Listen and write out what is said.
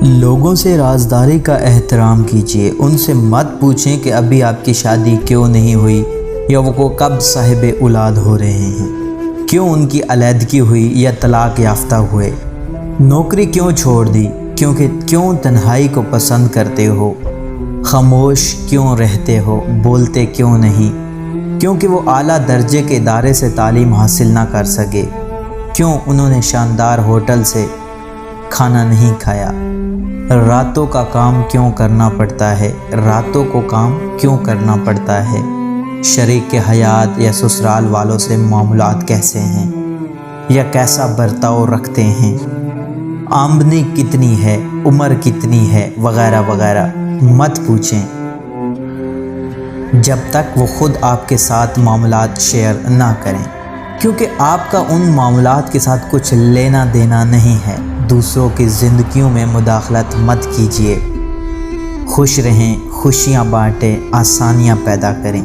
لوگوں سے رازداری کا احترام کیجیے۔ ان سے مت پوچھیں کہ ابھی آپ کی شادی کیوں نہیں ہوئی یا وہ کب صاحب اولاد ہو رہے ہیں، کیوں ان کی علیحدگی ہوئی یا طلاق یافتہ ہوئے، نوکری کیوں چھوڑ دی، کیوں تنہائی کو پسند کرتے ہو، خاموش کیوں رہتے ہو، بولتے کیوں نہیں، کیونکہ وہ اعلیٰ درجے کے ادارے سے تعلیم حاصل نہ کر سکے، کیوں انہوں نے شاندار ہوٹل سے کھانا نہیں کھایا، راتوں کا کام کیوں کرنا پڑتا ہے، راتوں کو کام کیوں کرنا پڑتا ہے، شریک حیات یا سسرال والوں سے معاملات کیسے ہیں یا کیسا برتاؤ رکھتے ہیں، آمدنی کتنی ہے، عمر کتنی ہے، وغیرہ وغیرہ مت پوچھیں جب تک وہ خود آپ کے ساتھ معاملات شیئر نہ کریں، کیونکہ آپ کا ان معاملات کے ساتھ کچھ لینا دینا نہیں ہے۔ دوسروں کی زندگیوں میں مداخلت مت کیجیے۔ خوش رہیں، خوشیاں بانٹیں، آسانیاں پیدا کریں۔